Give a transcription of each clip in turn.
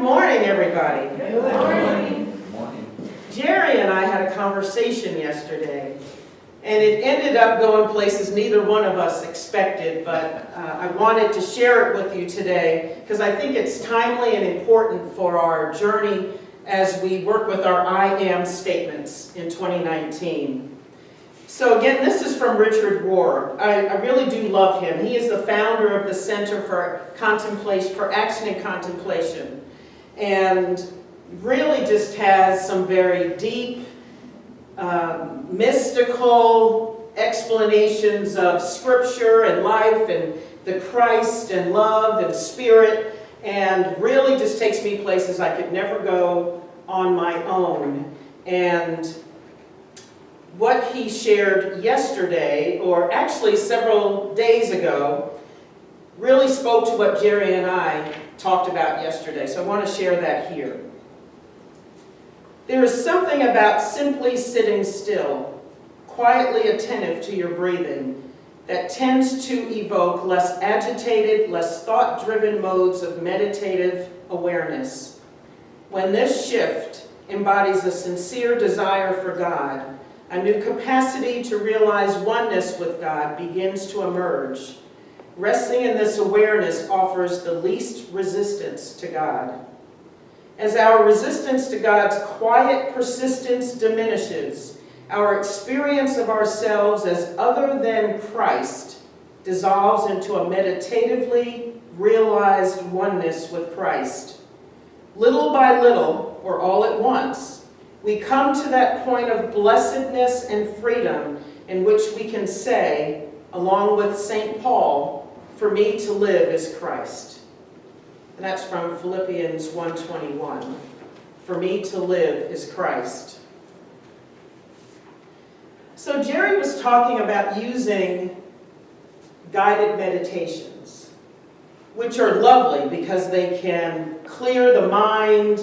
morning, everybody. Good morning. Good morning. Jerry and I had a conversation yesterday, and it ended up going places neither one of us expected, but I wanted to share it with you today because I think it's timely and important for our journey as we work with our I am statements in 2019. So again, this is from Richard Rohr. I really do love him. He is the founder of the Center for Action and Contemplation, and really just has some very deep, mystical explanations of Scripture and life and the Christ and love and Spirit, and really just takes me places I could never go on my own. And what he shared yesterday, or actually several days ago, really spoke to what Jerry and I talked about yesterday. So I want to share that here. There is something about simply sitting still, quietly attentive to your breathing, that tends to evoke less agitated, less thought-driven modes of meditative awareness. When this shift embodies a sincere desire for God, a new capacity to realize oneness with God begins to emerge. Resting in this awareness offers the least resistance to God. As our resistance to God's quiet persistence diminishes, our experience of ourselves as other than Christ dissolves into a meditatively realized oneness with Christ. Little by little, or all at once, we come to that point of blessedness and freedom in which we can say, along with St. Paul, "For me to live is Christ." And that's from Philippians 1:21. For me to live is Christ. So Jerry was talking about using guided meditations, which are lovely because they can clear the mind,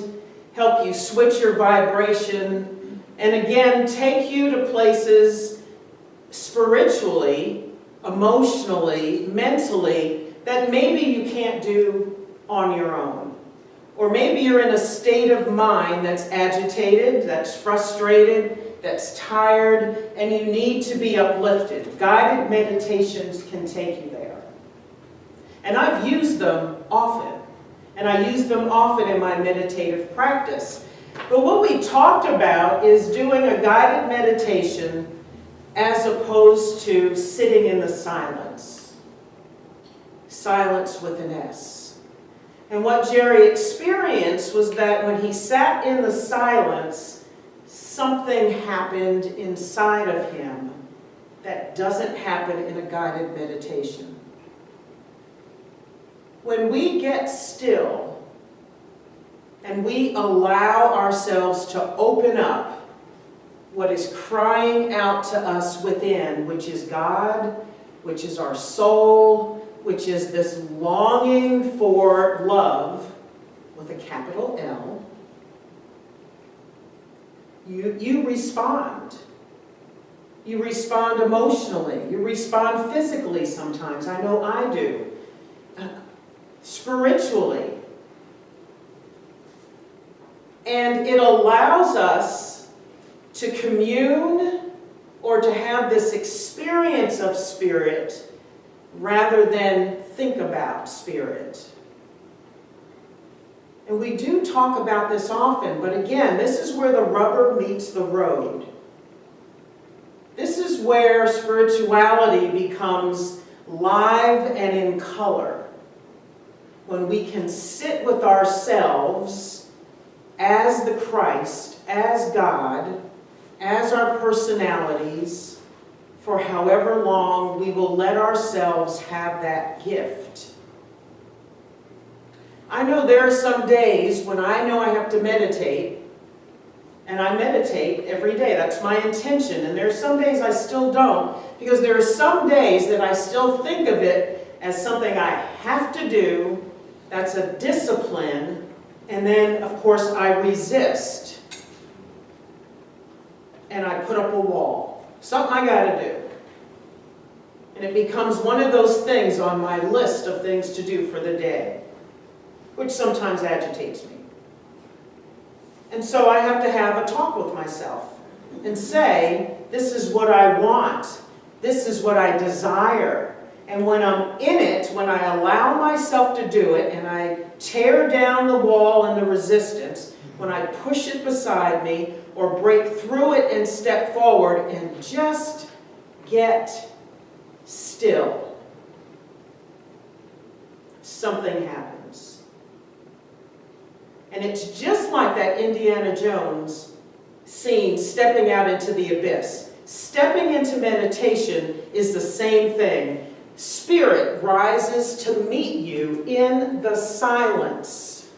help you switch your vibration, and again, take you to places spiritually, emotionally, mentally, that maybe you can't do on your own. Or maybe you're in a state of mind that's agitated, that's frustrated, that's tired, and you need to be uplifted. Guided meditations can take you there. And I've used them often. And I use them often in my meditative practice. But what we talked about is doing a guided meditation as opposed to sitting in the silence. Silence with an S. And what Jerry experienced was that when he sat in the silence, something happened inside of him that doesn't happen in a guided meditation. When we get still and we allow ourselves to open up what is crying out to us within, which is God, which is our soul, which is this longing for love with a capital L, you respond. You respond emotionally. You respond physically sometimes. I know I do. Spiritually. And it allows us to commune or to have this experience of Spirit rather than think about Spirit. And we do talk about this often, but again, this is where the rubber meets the road. This is where spirituality becomes live and in color. When we can sit with ourselves as the Christ, as God, as our personalities, for however long we will let ourselves have that gift. I know there are some days when I know I have to meditate, and I meditate every day. That's my intention. And there are some days I still don't, because there are some days that I still think of it as something I have to do. That's a discipline, and then, of course, I resist. And I put up a wall. Something I gotta do. And it becomes one of those things on my list of things to do for the day, which sometimes agitates me. And so I have to have a talk with myself and say, this is what I want. This is what I desire. And when I'm in it, when I allow myself to do it, and I tear down the wall and the resistance, when I push it beside me, or break through it and step forward and just get still, something happens. And it's just like that Indiana Jones scene, stepping out into the abyss. Stepping into meditation is the same thing. Spirit rises to meet you in the silence.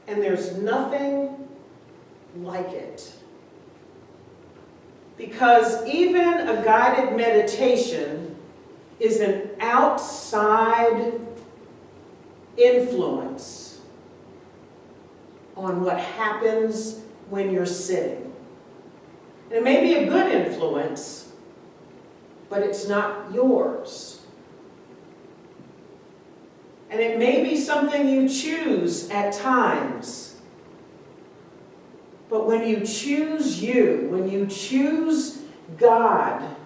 And there's nothing like it. Because even a guided meditation is an outside influence on what happens when you're sitting. And it may be a good influence, but it's not yours. And it may be something you choose at times. But when you choose you, when you choose God,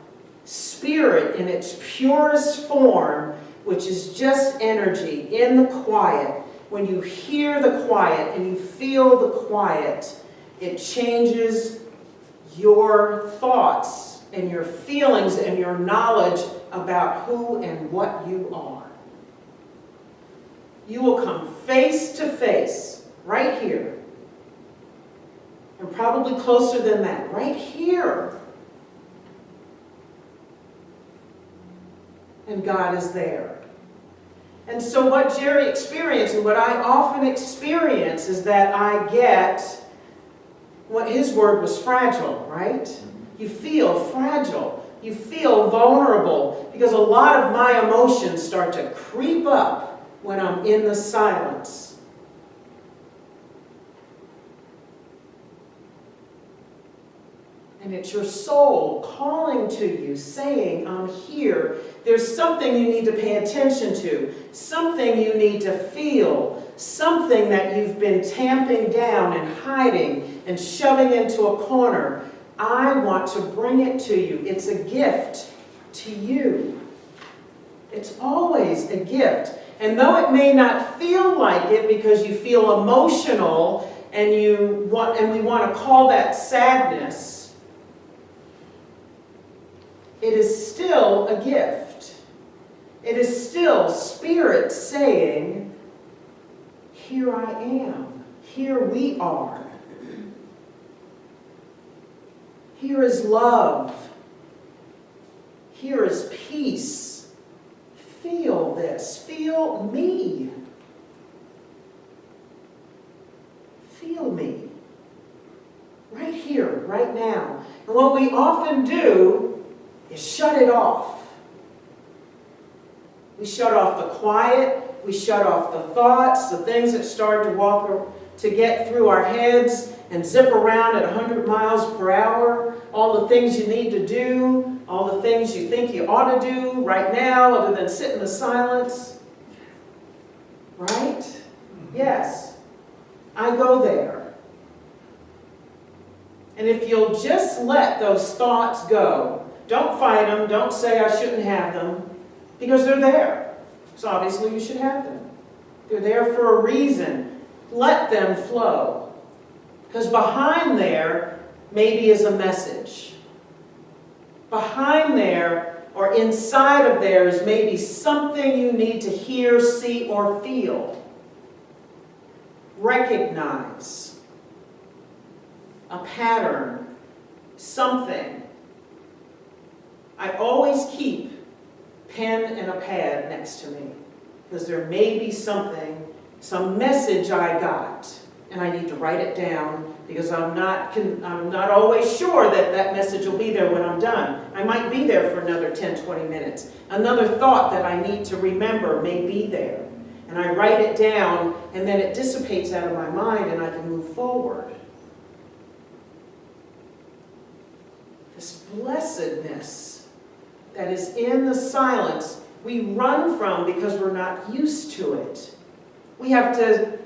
Spirit in its purest form, which is just energy in the quiet, when you hear the quiet and you feel the quiet, it changes your thoughts and your feelings and your knowledge about who and what you are. You will come face to face, right here, and probably closer than that, right here. And God is there. And so what Jerry experienced, and what I often experience, is that I get what his word was fragile, right? You feel fragile. You feel vulnerable, because a lot of my emotions start to creep up when I'm in the silence. And it's your soul calling to you, saying, I'm here. There's something you need to pay attention to, something you need to feel, something that you've been tamping down and hiding and shoving into a corner. I want to bring it to you. It's a gift to you. It's always a gift. And though it may not feel like it because you feel emotional and we want to call that sadness, it is still a gift. It is still Spirit saying, here I am. Here we are. Here is love. Here is peace. Feel this. Feel me. Feel me. Right here, right now. And what we often do is shut it off. We shut off the quiet. We shut off the thoughts, the things that start to get through our heads and zip around at 100 miles per hour. All the things you need to do, all the things you think you ought to do right now other than sit in the silence. Right? Yes. I go there. And if you'll just let those thoughts go, don't fight them, don't say I shouldn't have them, because they're there. So obviously you should have them. They're there for a reason. Let them flow. Because behind there maybe is a message. Behind there or inside of there is maybe something you need to hear, see, or feel. Recognize a pattern, something. I always keep pen and a pad next to me because there may be something, some message I got, and I need to write it down because I'm not always sure that that message will be there when I'm done. I might be there for another 10, 20 minutes. Another thought that I need to remember may be there. And I write it down, and then it dissipates out of my mind, and I can move forward. This blessedness that is in the silence we run from because we're not used to it. We have to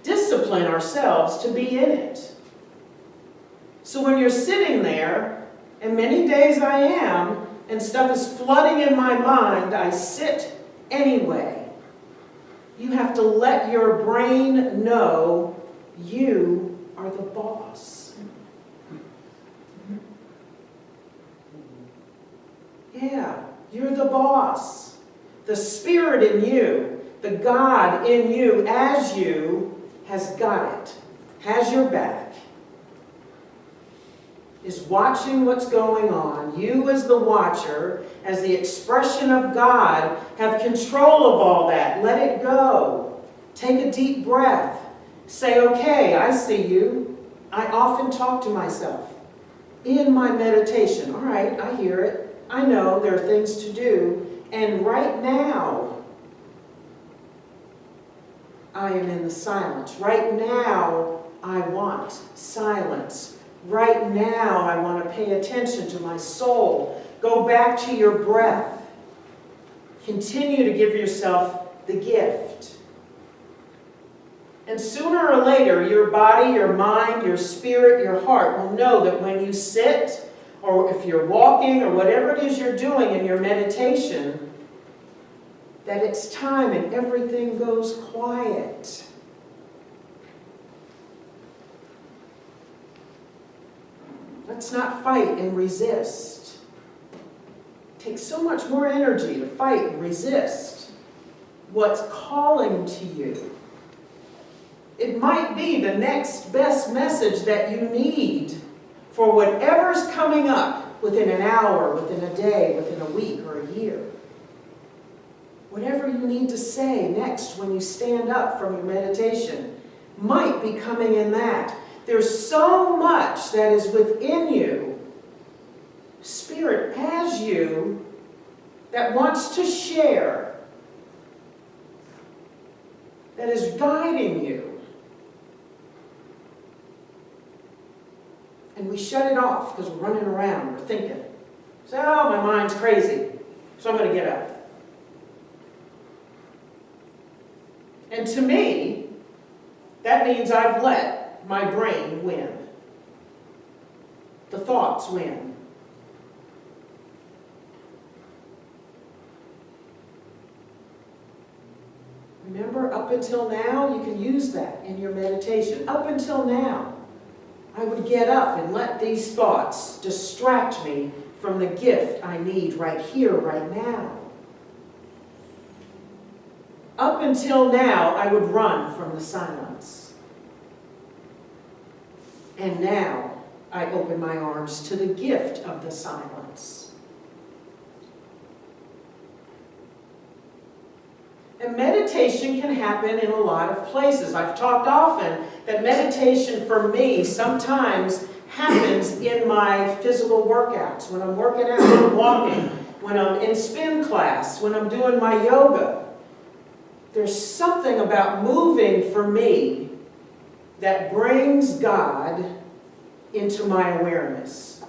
discipline ourselves to be in it. So when you're sitting there, and many days I am, and stuff is flooding in my mind, I sit anyway. You have to let your brain know you are the boss. Yeah, you're the boss. The Spirit in you, the God in you, as you, has got it, has your back, is watching what's going on. You as the watcher, as the expression of God, have control of all that. Let it go. Take a deep breath. Say, okay, I see you. I often talk to myself in my meditation. All right, I hear it. I know there are things to do. And right now, I am in the silence. Right now, I want silence. Right now, I want to pay attention to my soul. Go back to your breath. Continue to give yourself the gift. And sooner or later, your body, your mind, your spirit, your heart will know that when you sit, or if you're walking, or whatever it is you're doing in your meditation, that it's time and everything goes quiet. Let's not fight and resist. It takes so much more energy to fight and resist what's calling to you. It might be the next best message that you need for whatever's coming up within an hour, within a day, within a week, or a year. Whatever you need to say next when you stand up from your meditation might be coming in that. There's so much that is within you, Spirit has you, that wants to share, that is guiding you. And we shut it off because we're running around, we're thinking. So, oh, my mind's crazy, so I'm going to get up. And to me, that means I've let my brain win. The thoughts win. Remember, up until now, you can use that in your meditation. Up until now, I would get up and let these thoughts distract me from the gift I need right here, right now. Up until now, I would run from the silence. And now, I open my arms to the gift of the silence. And meditation can happen in a lot of places. I've talked often that meditation for me sometimes happens in my physical workouts. When I'm working out, when I'm walking, when I'm in spin class, when I'm doing my yoga. There's something about moving for me that brings God into my awareness.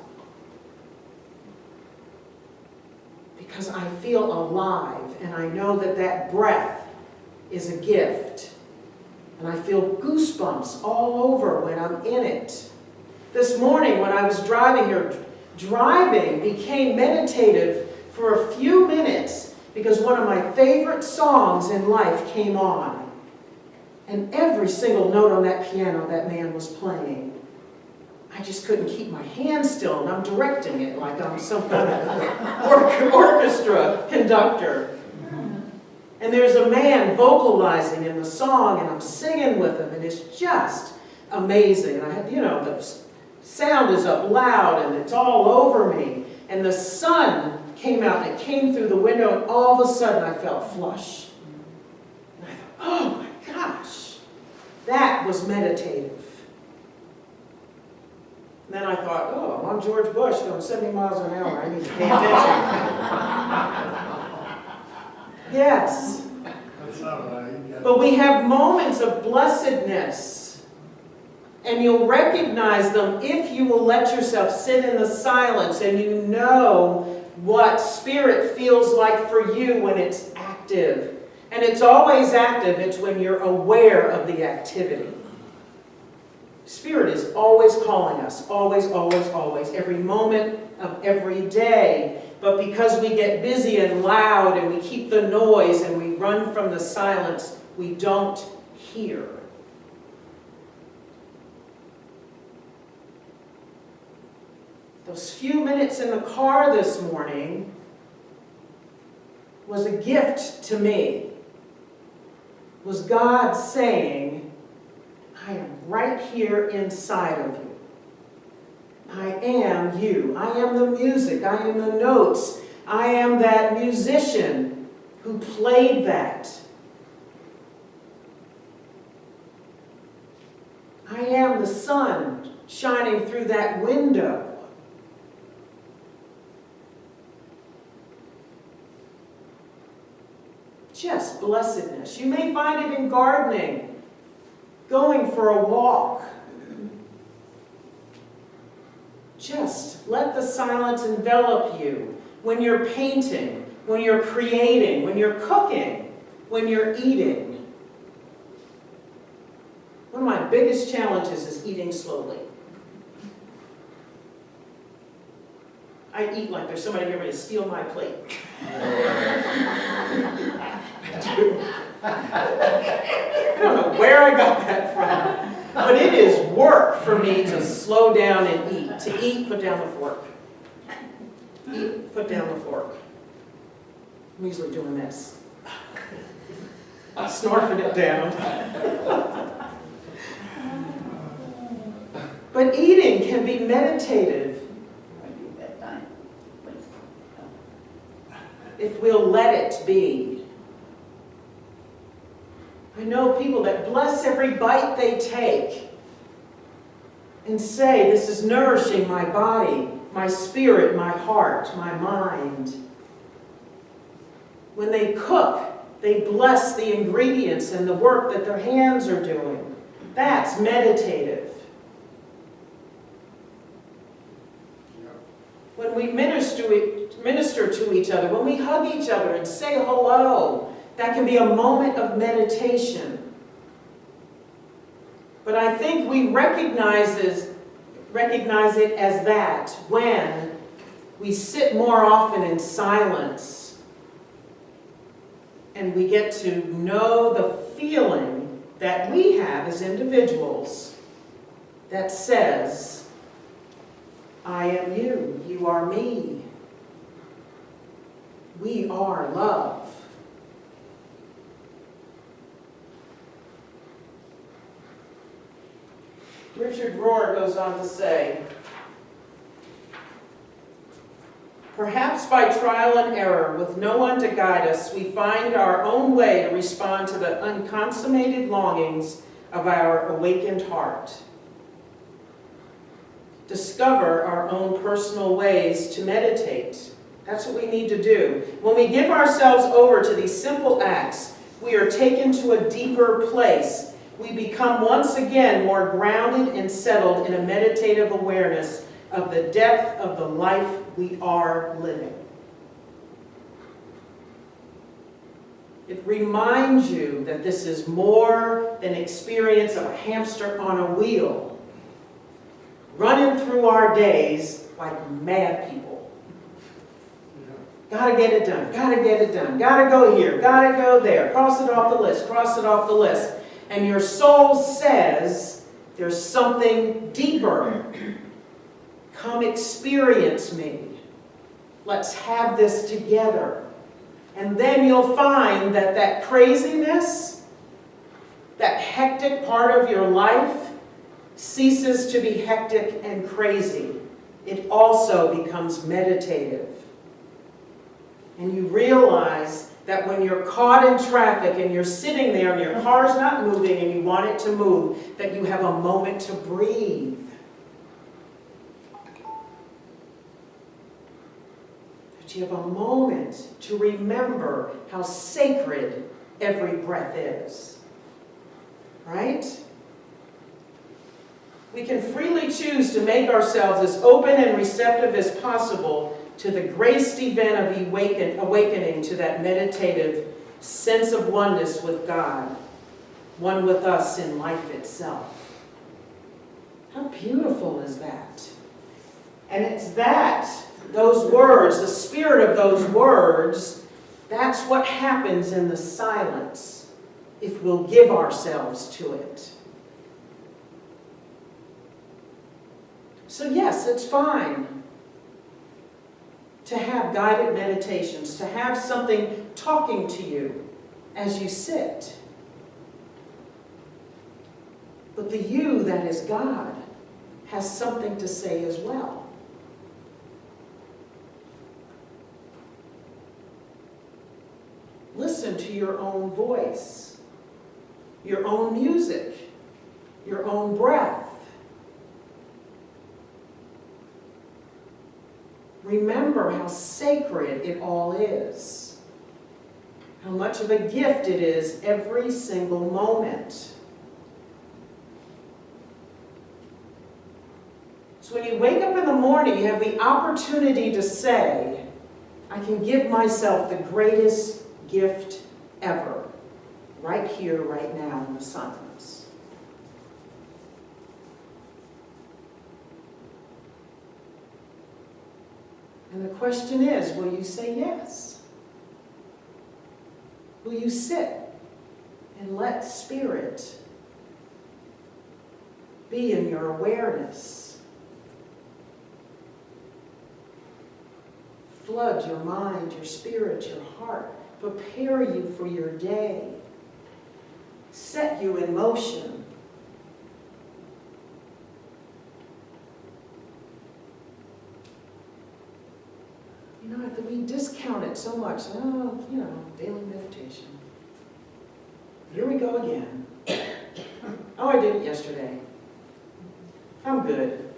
Because I feel alive and I know that that breath is a gift. And I feel goosebumps all over when I'm in it. This morning when I was driving here, driving became meditative for a few minutes because one of my favorite songs in life came on. And every single note on that piano that man was playing, I just couldn't keep my hands still, and I'm directing it like I'm some kind of orchestra conductor. And there's a man vocalizing in the song, and I'm singing with him, and it's just amazing. And I had, the sound is up loud, and it's all over me. And the sun came out, and it came through the window, and all of a sudden I felt flush. And I thought, oh my gosh, that was meditative. And then I thought, oh, I'm George Bush going 70 miles an hour. I need to pay attention. Yes. That's not right. But we have moments of blessedness. And you'll recognize them if you will let yourself sit in the silence and you know what spirit feels like for you when it's active. And it's always active. It's when you're aware of the activity. Spirit is always calling us. Always, always, always. Every moment of every day. But because we get busy and loud and we keep the noise and we run from the silence, we don't hear. Those few minutes in the car this morning was a gift to me. Was God saying, I am right here inside of you. I am you. I am the music. I am the notes. I am that musician who played that. I am the sun shining through that window. Just blessedness. You may find it in gardening, going for a walk. Just let the silence envelop you when you're painting, when you're creating, when you're cooking, when you're eating. One of my biggest challenges is eating slowly. I eat like there's somebody here ready to steal my plate. I do. I don't know where I got that from, but it is work for me to slow down and eat. To eat, put down the fork. Eat, put down the fork. I'm usually doing this. Snarfing it down. But eating can be meditative if we'll let it be. I know people that bless every bite they take and say, this is nourishing my body, my spirit, my heart, my mind. When they cook, they bless the ingredients and the work that their hands are doing. That's meditative. When we minister to each other, when we hug each other and say hello, that can be a moment of meditation. But I think we recognize it as that when we sit more often in silence and we get to know the feeling that we have as individuals that says, I am you, you are me. We are love. Richard Rohr goes on to say, perhaps by trial and error, with no one to guide us, we find our own way to respond to the unconsummated longings of our awakened heart. Discover our own personal ways to meditate. That's what we need to do. When we give ourselves over to these simple acts, we are taken to a deeper place. We become once again more grounded and settled in a meditative awareness of the depth of the life we are living. It reminds you that this is more than experience of a hamster on a wheel, running through our days like mad people. Gotta get it done, gotta get it done, gotta go here, gotta go there, cross it off the list, cross it off the list. And your soul says, there's something deeper. Come experience me. Let's have this together. And then you'll find that that craziness, that hectic part of your life, ceases to be hectic and crazy. It also becomes meditative. And you realize that when you're caught in traffic and you're sitting there and your car's not moving and you want it to move, that you have a moment to breathe. That you have a moment to remember how sacred every breath is. Right? We can freely choose to make ourselves as open and receptive as possible to the graced event of awakening to that meditative sense of oneness with God, one with us in life itself. How beautiful is that? And it's that, those words, the spirit of those words, that's what happens in the silence if we'll give ourselves to it. So yes, it's fine to have guided meditations, to have something talking to you as you sit. But the you that is God has something to say as well. Listen to your own voice, your own music, your own breath. Remember how sacred it all is, how much of a gift it is every single moment. So when you wake up in the morning, you have the opportunity to say, I can give myself the greatest gift ever, right here, right now in the silence. And the question is, will you say yes? Will you sit and let Spirit be in your awareness? Flood your mind, your spirit, your heart. Prepare you for your day. Set you in motion. You know, we discount it so much. Oh, you know, daily meditation. Here we go again. Oh, I did it yesterday. I'm good.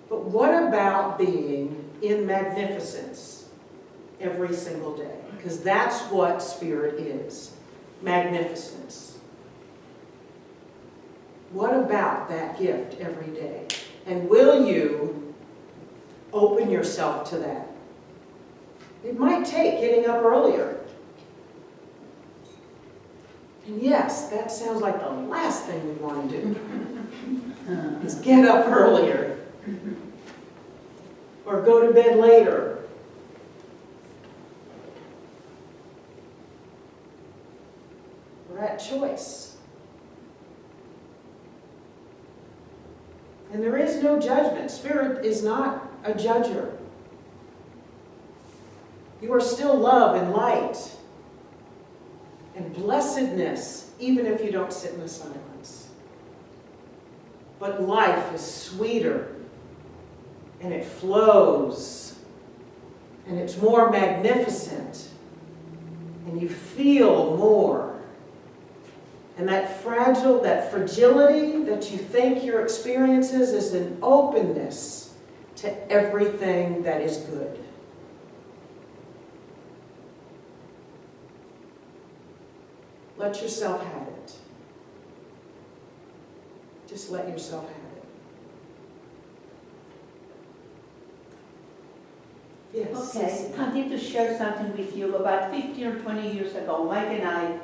But what about being in magnificence every single day? Because that's what Spirit is. Magnificence. What about that gift every day? And will you open yourself to that? It might take getting up earlier. And yes, that sounds like the last thing we want to do. Is get up earlier. Or go to bed later. We're at choice. And there is no judgment. Spirit is not a judger. You are still love and light and blessedness, even if you don't sit in the silence. But life is sweeter, and it flows, and it's more magnificent, and you feel more. And that fragility that you think your experience is an openness to everything that is good. Let yourself have it. Just let yourself have it. Yes. Okay, I need to share something with you. About 15 or 20 years ago, Mike and I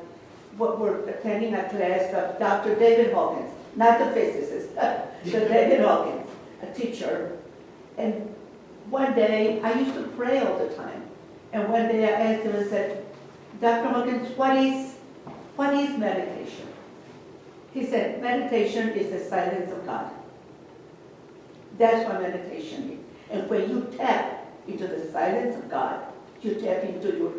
were attending a class of Dr. David Hawkins, not the physicist, the David Hawkins, a teacher. And one day, I used to pray all the time. And one day I asked him and said, Dr. Hawkins, what is meditation? He said, meditation is the silence of God. That's what meditation is. And when you tap into the silence of God, you tap into your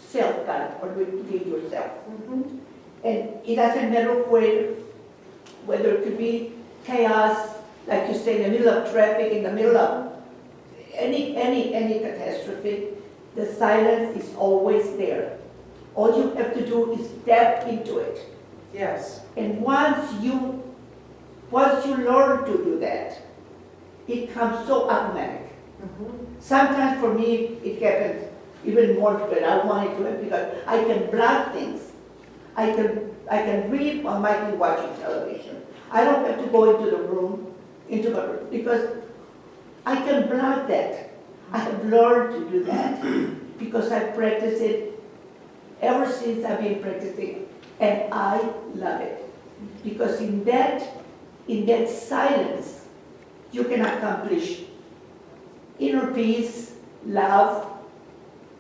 self-God, or within yourself. Mm-hmm. And it doesn't matter whether it could be chaos, like you say, in the middle of traffic, in the middle of any catastrophe, the silence is always there. All you have to do is tap into it. Yes. And once you learn to do that, it comes so automatic. Mm-hmm. Sometimes for me, it happens even more, but I want it to happen because I can block things. I can read or I can watch television. I don't have to go into the room, because I can block that. I have learned to do that because I've practiced it ever since I've been practicing, and I love it. Because in that silence, you can accomplish inner peace, love,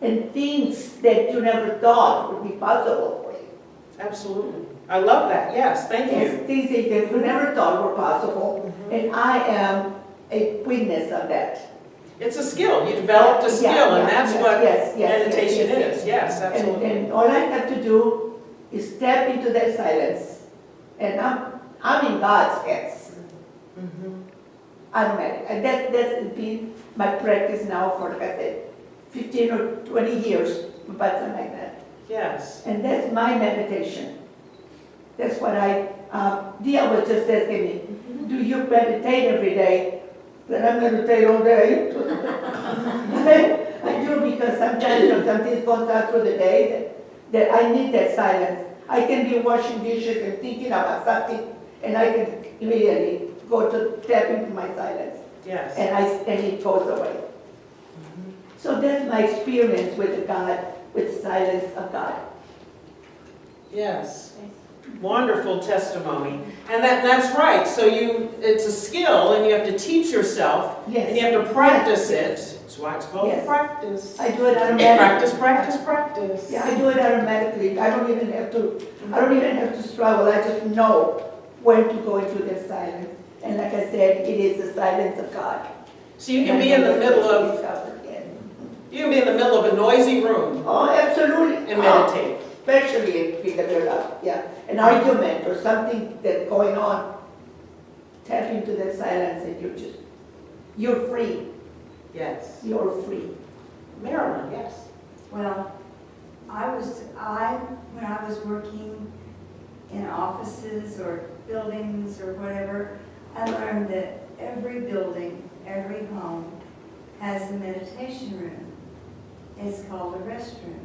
and things that you never thought would be possible for you. Absolutely. I love that. Yes, thank Yes, you. things that you never thought were possible, and I am a witness of that. It's a skill. You developed a Yeah, skill, and yeah, that's yes, what yes, yes, meditation yes, is. Yes, absolutely. And all I have to do is step into that silence, and I'm in God's hands. Mhm. Automatic. And that's been my practice now for, like I said, 15 or 20 years, about something like that. Yes. And that's my meditation. That's what Dia was just asking me, do you meditate every day? Then I meditate all day. I do, because sometimes when something's going on through the day that I need that silence. I can be washing dishes and thinking about something, and I can immediately go to tap into my silence, Yes. and it goes away. So that's my experience with God, with silence of God. Yes. Wonderful testimony. And that's right. So it's a skill, and you have to teach yourself, Yes. and you have to practice it. That's why it's called Yes. practice. I do it automatically. Practice, practice, practice. Yeah, I do it automatically. I don't even have to struggle. I just know when to go into the silence. And like I said, it is the silence of God. So you can be in the middle of a noisy room Oh, absolutely. and meditate. Especially if in the middle of, an argument or something that's going on. Tap into that silence and you're free. Yes. You're free. Marilyn, yes. Well, when I was working in offices or buildings or whatever, I learned that every building, every home has a meditation room. It's called a restroom.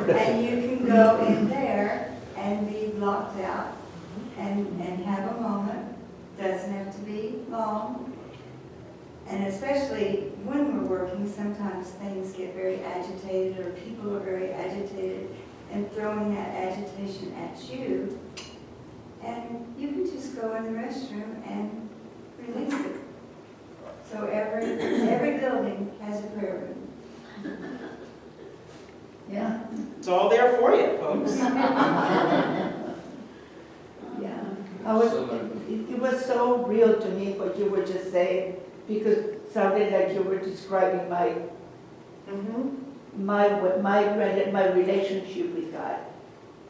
And you can go in there and be locked out and have a moment. Doesn't have to be long. And especially when we're working, sometimes things get very agitated or people are very agitated and throwing that agitation at you. And you can just go in the restroom and release it. So every building has a prayer room. Yeah. It's all there for you, folks. Yeah. It was so real to me what you were just saying, because it sounded like you were describing my relationship with God.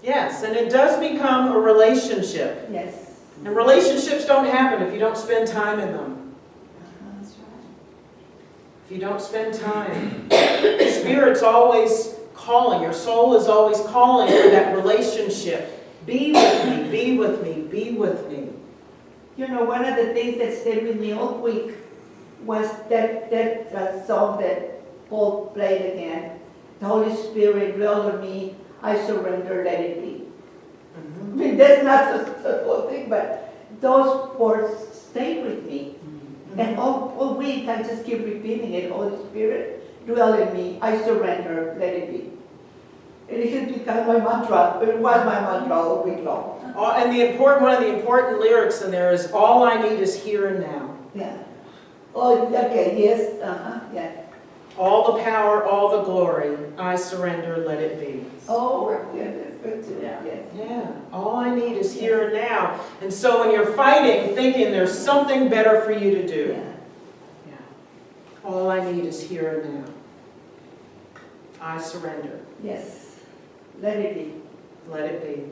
Yes, and it does become a relationship. Yes. And relationships don't happen if you don't spend time in them. That's right. If you don't spend time. Spirit's always calling. Your soul is always calling for that relationship. Be with me, be with me, be with me. You know, one of the things that stayed with me all week was that song that Paul played again. The Holy Spirit dwell on me, I surrender, let it be. I mean, that's not the whole thing, but those words stayed with me. And all week I just keep repeating it. Holy Spirit, dwell in me, I surrender, let it be. And it has become my mantra. It was my mantra all week long. And one of the important lyrics in there is, all I need is here and now. Yeah. Oh, okay, yes, yeah. All the power, all the glory, I surrender, let it be. Oh, yeah, that's good too, yes. Yeah, all I need is here and now. And so when you're fighting, thinking there's something better for you to do. Yeah. All I need is here and now. I surrender, Yes. Let it be. let it be.